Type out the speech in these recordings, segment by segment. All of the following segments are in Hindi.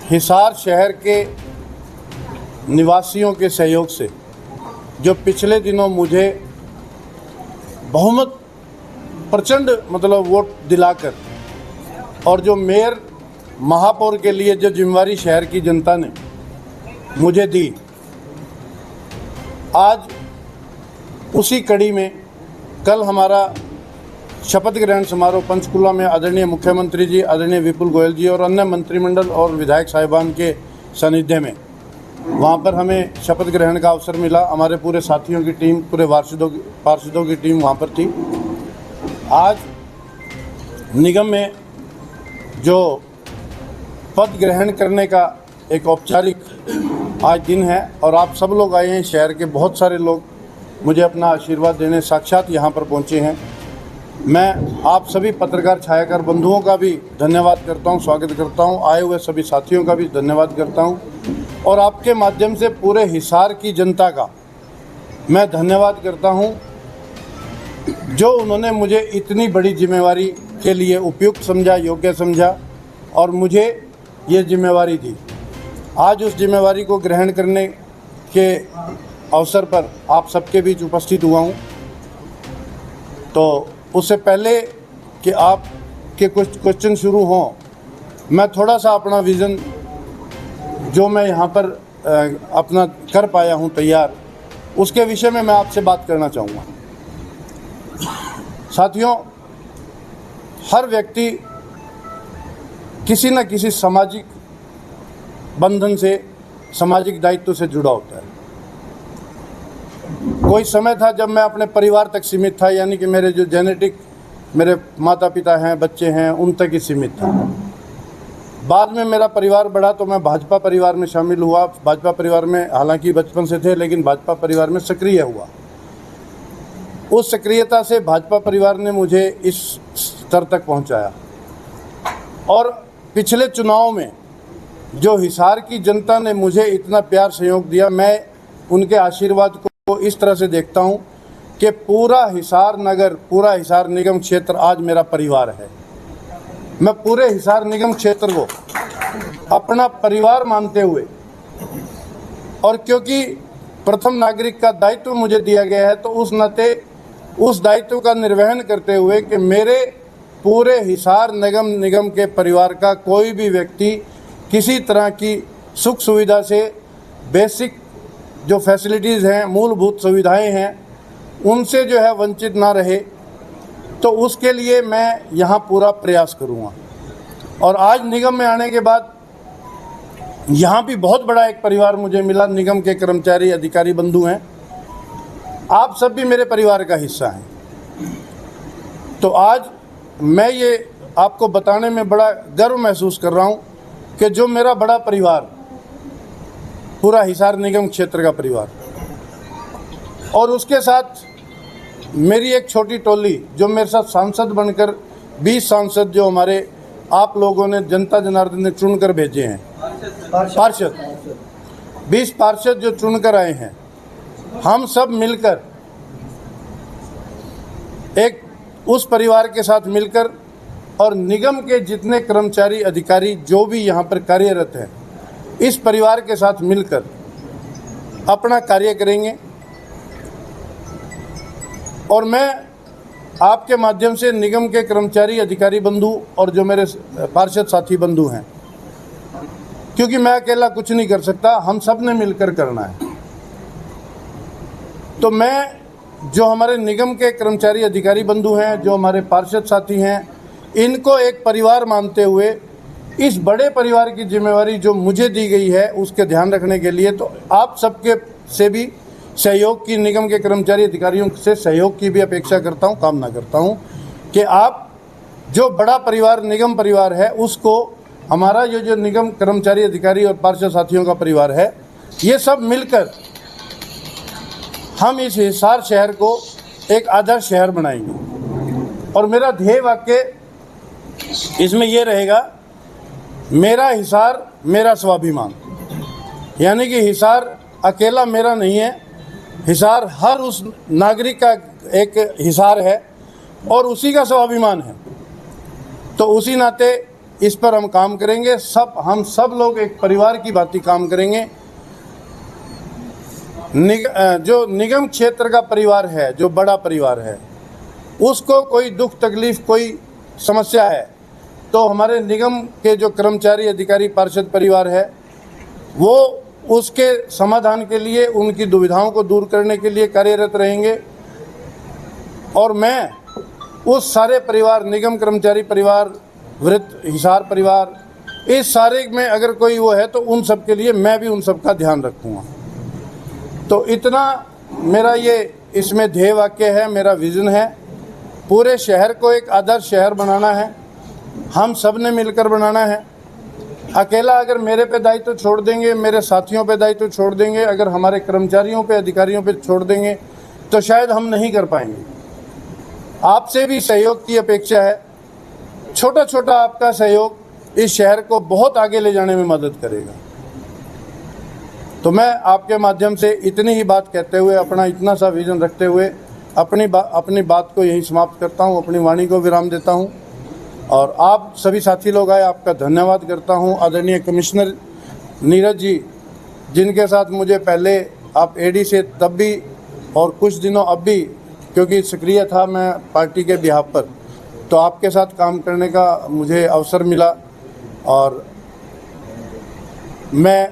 हिसार शहर के निवासियों के सहयोग से जो पिछले दिनों मुझे बहुमत प्रचंड वोट दिलाकर और जो मेयर महापौर के लिए जो जिम्मेवारी शहर की जनता ने मुझे दी, आज उसी कड़ी में कल हमारा शपथ ग्रहण समारोह पंचकुला में आदरणीय मुख्यमंत्री जी, आदरणीय विपुल गोयल जी और अन्य मंत्रिमंडल और विधायक साहिबान के सानिध्य में वहाँ पर हमें शपथ ग्रहण का अवसर मिला। हमारे पूरे साथियों की टीम, पूरे पार्षदों की टीम वहाँ पर थी। आज निगम में जो पद ग्रहण करने का एक औपचारिक आज दिन है और आप सब लोग आए हैं। शहर के बहुत सारे लोग मुझे अपना आशीर्वाद देने साक्षात यहाँ पर पहुँचे हैं। मैं आप सभी पत्रकार छायाकार बंधुओं का भी धन्यवाद करता हूँ, स्वागत करता हूँ। आए हुए सभी साथियों का भी धन्यवाद करता हूँ और आपके माध्यम से पूरे हिसार की जनता का मैं धन्यवाद करता हूँ जो उन्होंने मुझे इतनी बड़ी जिम्मेवारी के लिए उपयुक्त समझा, योग्य समझा और मुझे ये जिम्मेवारी दी। आज उस जिम्मेवारी को ग्रहण करने के अवसर पर आप सबके बीच उपस्थित हुआ हूँ। तो उससे पहले कि आपके कुछ क्वेश्चन शुरू हों, मैं थोड़ा सा अपना विज़न जो मैं यहाँ पर अपना कर पाया हूँ तैयार, उसके विषय में मैं आपसे बात करना चाहूँगा। साथियों, हर व्यक्ति किसी न किसी सामाजिक बंधन से, सामाजिक दायित्व से जुड़ा होता है। कोई समय था जब मैं अपने परिवार तक सीमित था, यानी कि मेरे जो जेनेटिक मेरे माता पिता हैं, बच्चे हैं, उन तक ही सीमित था। बाद में मेरा परिवार बढ़ा तो मैं भाजपा परिवार में शामिल हुआ। भाजपा परिवार में हालांकि बचपन से थे, लेकिन भाजपा परिवार में सक्रिय हुआ। उस सक्रियता से भाजपा परिवार ने मुझे इस स्तर तक पहुंचाया और पिछले चुनाव में जो हिसार की जनता ने मुझे इतना प्यार सहयोग दिया, मैं उनके आशीर्वाद को इस तरह से देखता हूं कि पूरा हिसार नगर, पूरा हिसार निगम क्षेत्र आज मेरा परिवार है। मैं पूरे हिसार निगम क्षेत्र को अपना परिवार मानते हुए और क्योंकि प्रथम नागरिक का दायित्व मुझे दिया गया है, तो उस नाते उस दायित्व का निर्वहन करते हुए कि मेरे पूरे हिसार निगम के परिवार का कोई भी व्यक्ति किसी तरह की सुख सुविधा से, बेसिक जो फैसिलिटीज़ हैं, मूलभूत सुविधाएं हैं, उनसे जो है वंचित ना रहे, तो उसके लिए मैं यहाँ पूरा प्रयास करूँगा। और आज निगम में आने के बाद यहाँ भी बहुत बड़ा एक परिवार मुझे मिला। निगम के कर्मचारी, अधिकारी बंधु हैं, आप सब भी मेरे परिवार का हिस्सा हैं। तो आज मैं ये आपको बताने में बड़ा गर्व महसूस कर रहा हूँ कि जो मेरा बड़ा परिवार, पूरा हिसार निगम क्षेत्र का परिवार, और उसके साथ मेरी एक छोटी टोली जो मेरे साथ सांसद बनकर 20 सांसद जो हमारे आप लोगों ने, जनता जनार्दन ने चुनकर भेजे हैं, पार्षद 20 पार्षद जो चुनकर आए हैं, हम सब मिलकर एक उस परिवार के साथ मिलकर और निगम के जितने कर्मचारी, अधिकारी जो भी यहाँ पर कार्यरत हैं, इस परिवार के साथ मिलकर अपना कार्य करेंगे। और मैं आपके माध्यम से निगम के कर्मचारी, अधिकारी बंधु और जो मेरे पार्षद साथी बंधु हैं, क्योंकि मैं अकेला कुछ नहीं कर सकता, हम सब ने मिलकर करना है। तो मैं जो हमारे निगम के कर्मचारी, अधिकारी बंधु हैं, जो हमारे पार्षद साथी हैं, इनको एक परिवार मानते हुए इस बड़े परिवार की जिम्मेवारी जो मुझे दी गई है उसके ध्यान रखने के लिए, तो आप सबके से भी सहयोग की, निगम के कर्मचारी अधिकारियों से सहयोग की भी अपेक्षा करता हूं, कामना करता हूं कि आप जो बड़ा परिवार निगम परिवार है उसको, हमारा ये जो निगम कर्मचारी, अधिकारी और पार्षद साथियों का परिवार है, ये सब मिलकर हम इस हिसार शहर को एक आदर्श शहर बनाएंगे। और मेरा ध्येय वाक्य इसमें ये रहेगा, मेरा हिसार मेरा स्वाभिमान, यानी कि हिसार अकेला मेरा नहीं है, हिसार हर उस नागरिक का एक हिसार है और उसी का स्वाभिमान है। तो उसी नाते इस पर हम काम करेंगे। हम सब लोग एक परिवार की भांति काम करेंगे। जो निगम क्षेत्र का परिवार है, जो बड़ा परिवार है, उसको कोई दुख तकलीफ, कोई समस्या है तो हमारे निगम के जो कर्मचारी, अधिकारी, पार्षद परिवार है वो उसके समाधान के लिए, उनकी दुविधाओं को दूर करने के लिए कार्यरत रहेंगे। और मैं उस सारे परिवार, निगम कर्मचारी परिवार, वृत्त हिसार परिवार, इस सारे में अगर कोई वो है तो उन सब के लिए मैं भी उन सब का ध्यान रखूँगा। तो इतना मेरा ये इसमें ध्येय वाक्य है, मेरा विज़न है। पूरे शहर को एक आदर्श शहर बनाना है, हम सब ने मिलकर बनाना है। अकेला अगर मेरे पे दायित्व छोड़ देंगे, मेरे साथियों पे दायित्व छोड़ देंगे, अगर हमारे कर्मचारियों पे, अधिकारियों पे छोड़ देंगे तो शायद हम नहीं कर पाएंगे। आपसे भी सहयोग की अपेक्षा है। छोटा छोटा आपका सहयोग इस शहर को बहुत आगे ले जाने में मदद करेगा। तो मैं आपके माध्यम से इतनी ही बात कहते हुए, अपना इतना सा विज़न रखते हुए अपनी बात को यहीं समाप्त करता हूँ, अपनी वाणी को विराम देता हूँ। और आप सभी साथी लोग आए, आपका धन्यवाद करता हूँ। आदरणीय कमिश्नर नीरज जी, जिनके साथ मुझे पहले आप एडी से तब भी और कुछ दिनों अब भी, क्योंकि सक्रिय था मैं पार्टी के बिहाफ पर, तो आपके साथ काम करने का मुझे अवसर मिला। और मैं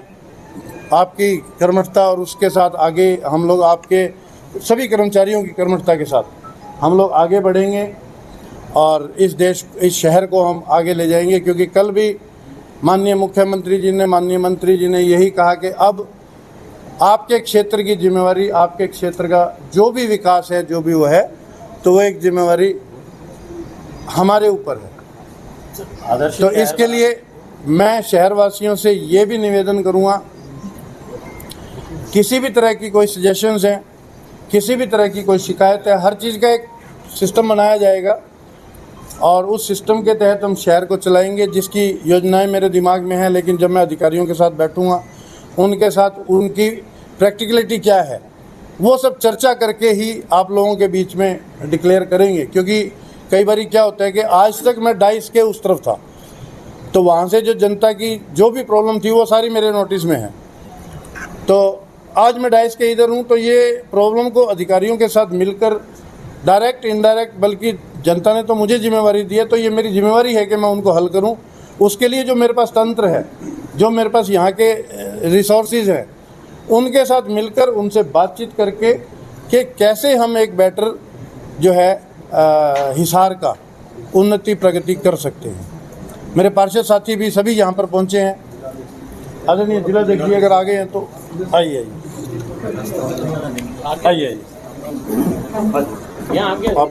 आपकी कर्मठता और उसके साथ आगे हम लोग, आपके सभी कर्मचारियों की कर्मठता के साथ हम लोग आगे बढ़ेंगे और इस देश, इस शहर को हम आगे ले जाएंगे। क्योंकि कल भी माननीय मुख्यमंत्री जी ने, माननीय मंत्री जी ने यही कहा कि अब आपके क्षेत्र की जिम्मेवारी, आपके क्षेत्र का जो भी विकास है, जो भी वो है, तो वो एक जिम्मेवारी हमारे ऊपर है। तो इसके लिए मैं शहरवासियों से ये भी निवेदन करूँगा, किसी भी तरह की कोई सजेशंस हैं, किसी भी तरह की कोई शिकायत है, हर चीज़ का एक सिस्टम बनाया जाएगा और उस सिस्टम के तहत हम शहर को चलाएंगे। जिसकी योजनाएं मेरे दिमाग में हैं, लेकिन जब मैं अधिकारियों के साथ बैठूंगा, उनके साथ उनकी प्रैक्टिकलिटी क्या है वो सब चर्चा करके ही आप लोगों के बीच में डिक्लेयर करेंगे। क्योंकि कई बार क्या होता है कि आज तक मैं डाइस के उस तरफ था, तो वहाँ से जो जनता की जो भी प्रॉब्लम थी वो सारी मेरे नोटिस में है। तो आज मैं डाइस के इधर हूँ, तो ये प्रॉब्लम को अधिकारियों के साथ मिलकर, डायरेक्ट इनडायरेक्ट, बल्कि जनता ने तो मुझे जिम्मेवारी दी है, तो ये मेरी जिम्मेवारी है कि मैं उनको हल करूं। उसके लिए जो मेरे पास तंत्र है, जो मेरे पास यहाँ के रिसोर्सेज हैं, उनके साथ मिलकर उनसे बातचीत करके कि कैसे हम एक बेटर जो है हिसार का उन्नति प्रगति कर सकते हैं। मेरे पार्षद साथी भी सभी यहाँ पर पहुँचे हैं। आदरणीय जिला देखिए, अगर आगे हैं तो आइए आइए यहाँ आगे आप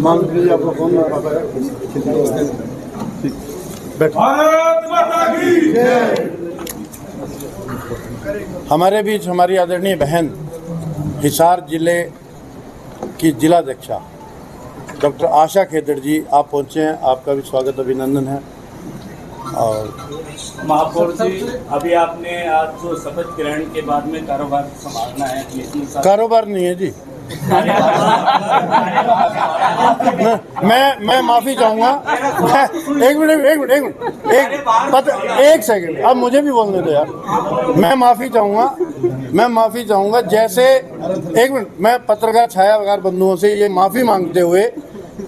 मान लीजिए, आपको फोन हमारे बीच हमारी आदरणीय बहन, हिसार जिले की जिलाध्यक्षा डॉक्टर आशा खेदड़ जी, आप पहुँचे हैं, आपका भी स्वागत, अभिनंदन है। और महापौर जी, अभी आपने आज जो शपथ ग्रहण के बाद में कारोबार संभालना है, कारोबार नहीं है जी। मैं माफी चाहूँगा। एक सेकंड, अब मुझे भी बोलने दो यार। मैं माफी चाहूँगा। जैसे एक मिनट, मैं पत्रकार छाया वगैरह बंधुओं से ये माफी मांगते हुए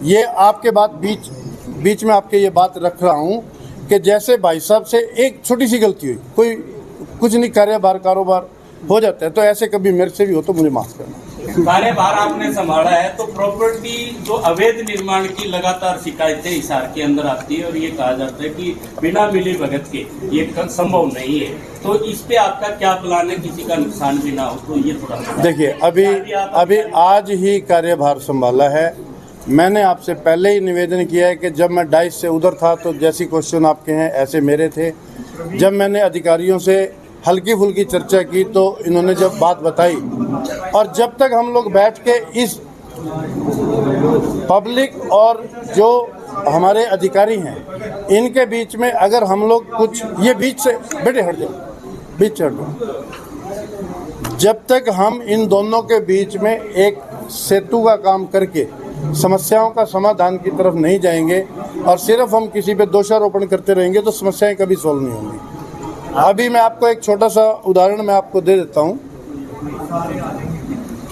ये आपके बात बीच में आपके ये बात रख रहा हूँ कि जैसे भाई साहब से एक छोटी सी गलती हुई, कोई कुछ नहीं, कारोबार हो जाता है, तो ऐसे कभी मेरे से भी हो तो मुझे माफ करना। कार्यभार आपने संभाला है तो प्रॉपर्टी जो अवैध निर्माण की लगातार शिकायतें हिसार के अंदर आती है और ये कहा जाता है कि बिना मिली भगत के ये संभव नहीं है, तो इस पे आपका क्या प्लान है, किसी का नुकसान भी ना हो, तो ये थोड़ा देखिए। अभी आज ही कार्यभार संभाला है। मैंने आपसे पहले ही निवेदन किया है कि जब मैं डाइस से उधर था तो जैसी क्वेश्चन आपके हैं ऐसे मेरे थे। जब मैंने अधिकारियों से हल्की फुल्की चर्चा की तो इन्होंने जब बात बताई, और जब तक हम लोग बैठ के इस पब्लिक और जो हमारे अधिकारी हैं इनके बीच में अगर हम लोग कुछ, ये बीच से बेटे हट जाओ, बीच से हट जाओ, जब तक हम इन दोनों के बीच में एक सेतु का काम करके समस्याओं का समाधान की तरफ नहीं जाएंगे और सिर्फ हम किसी पे दोषारोपण करते रहेंगे तो समस्याएं कभी सॉल्व नहीं होंगी। अभी मैं आपको एक छोटा सा उदाहरण मैं आपको दे देता हूँ।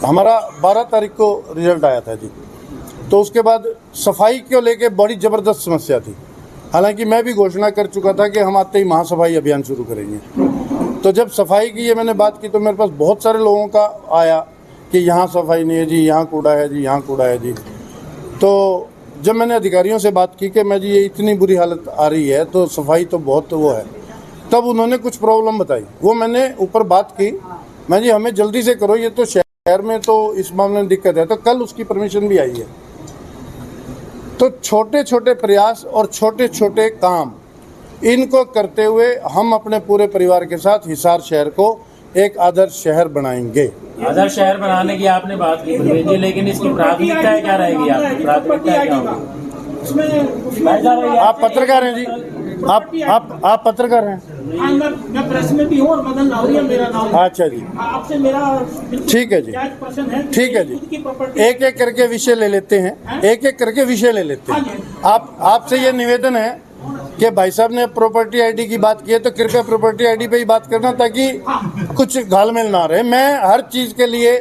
हमारा 12 तारीख को रिजल्ट आया था जी, तो उसके बाद सफाई को लेके बड़ी ज़बरदस्त समस्या थी। हालांकि मैं भी घोषणा कर चुका था कि हम आते ही महासफाई अभियान शुरू करेंगे। तो जब सफाई की ये मैंने बात की तो मेरे पास बहुत सारे लोगों का आया कि यहाँ सफाई नहीं है जी, यहाँ कूड़ा है जी, यहाँ कूड़ा है जी। तो जब मैंने अधिकारियों से बात की कि मैं जी ये इतनी बुरी हालत आ रही है तो सफाई तो बहुत वो है, तब उन्होंने कुछ प्रॉब्लम बताई। वो मैंने ऊपर बात की, मैं जी हमें जल्दी से करो, ये तो शहर में तो इस मामले में दिक्कत है। तो कल उसकी परमिशन भी आई है। तो छोटे छोटे प्रयास और छोटे छोटे काम इनको करते हुए हम अपने पूरे परिवार के साथ हिसार शहर को एक आदर्श शहर बनाएंगे। आदर्श शहर बनाने की आपने बात की जी, लेकिन इसकी प्राथमिकता क्या रहेगी? आपकी प्राथमिकता क्या होगी? आप पत्रकार हैं जी, आप पत्रकार हैं? मैं प्रेस में भी हूँ और मदन लाहौरिया मेरा नाम है। अच्छा जी, आपसे मेरा ठीक है जी, ठीक है जी। एक एक करके विषय ले लेते हैं, एक एक करके विषय ले लेते हैं। आपसे ये निवेदन है कि भाई साहब ने प्रॉपर्टी आईडी की बात की है तो कृपया प्रॉपर्टी आईडी पे ही बात करना, ताकि कुछ घालमेल ना रहे। मैं हर चीज़ के लिए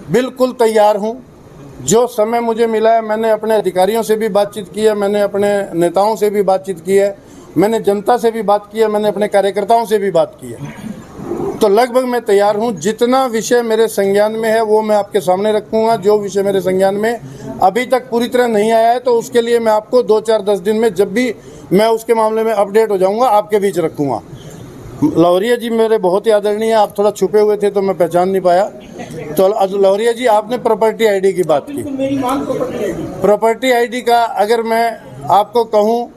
बिल्कुल तैयार हूँ। जो समय मुझे मिला है मैंने अपने अधिकारियों से भी बातचीत की है, मैंने अपने नेताओं से भी बातचीत की है, मैंने जनता से भी बात की है, मैंने अपने कार्यकर्ताओं से भी बात की है। तो लगभग मैं तैयार हूँ। जितना विषय मेरे संज्ञान में है वो मैं आपके सामने रखूँगा। जो विषय मेरे संज्ञान में अभी तक पूरी तरह नहीं आया है तो उसके लिए मैं आपको 2-4-10 दिन में जब भी मैं उसके मामले में अपडेट हो जाऊँगा आपके बीच रखूँगा। लाहौरिया जी मेरे बहुत ही आदरणीय है, आप थोड़ा छुपे हुए थे तो मैं पहचान नहीं पाया। तो लाहौरिया जी आपने प्रॉपर्टी आईडी की बात की। प्रॉपर्टी आईडी का अगर मैं आपको कहूँ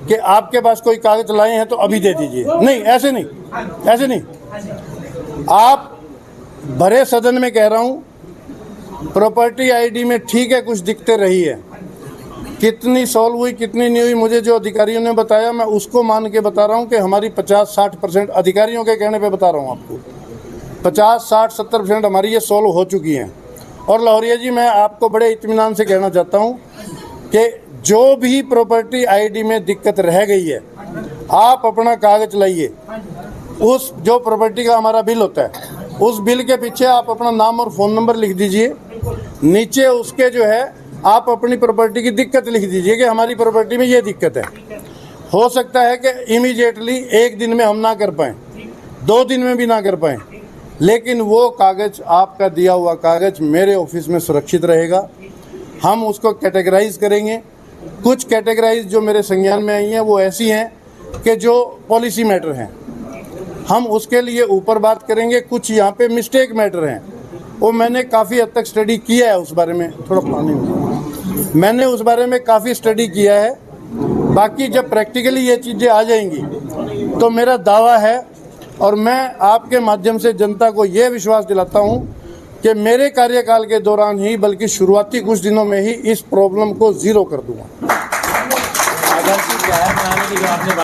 कि आपके पास कोई कागज लाए हैं तो अभी दे दीजिए। नहीं, ऐसे नहीं, ऐसे नहीं। आप भरे सदन में कह रहा हूँ, प्रॉपर्टी आईडी में ठीक है कुछ दिक्कतें रही है, कितनी सॉल्व हुई कितनी नहीं हुई मुझे जो अधिकारियों ने बताया मैं उसको मान के बता रहा हूँ कि हमारी 50-60% अधिकारियों के कहने पे बता रहा हूँ आपको, 50-60-70% हमारी ये सॉल्व हो चुकी हैं। और लाहौरिया जी मैं आपको बड़े इत्मीनान से कहना चाहता हूँ कि जो भी प्रॉपर्टी आईडी में दिक्कत रह गई है आप अपना कागज लाइए, उस जो प्रॉपर्टी का हमारा बिल होता है उस बिल के पीछे आप अपना नाम और फ़ोन नंबर लिख दीजिए, नीचे उसके जो है आप अपनी प्रॉपर्टी की दिक्कत लिख दीजिए कि हमारी प्रॉपर्टी में ये दिक्कत है। हो सकता है कि इमीडिएटली एक दिन में हम ना कर पाएँ, 2 दिन में भी ना कर पाएँ, लेकिन वो कागज़ आपका दिया हुआ कागज़ मेरे ऑफिस में सुरक्षित रहेगा। हम उसको कैटेगराइज करेंगे। कुछ कैटेगराइज जो मेरे संज्ञान में आई हैं वो ऐसी हैं कि जो पॉलिसी मैटर हैं, हम उसके लिए ऊपर बात करेंगे। कुछ यहाँ पे मिस्टेक मैटर हैं, वो मैंने काफ़ी हद तक स्टडी किया है, उस बारे में थोड़ा पानी मैंने उस बारे में काफ़ी स्टडी किया है। बाकी जब प्रैक्टिकली ये चीज़ें आ जाएंगी तो मेरा दावा है और मैं आपके माध्यम से जनता को ये विश्वास दिलाता हूँ कि मेरे कार्यकाल के दौरान ही बल्कि शुरुआती कुछ दिनों में ही इस प्रॉब्लम को ज़ीरो कर दूँगा। आदर्श शहर बनाने की जो आपने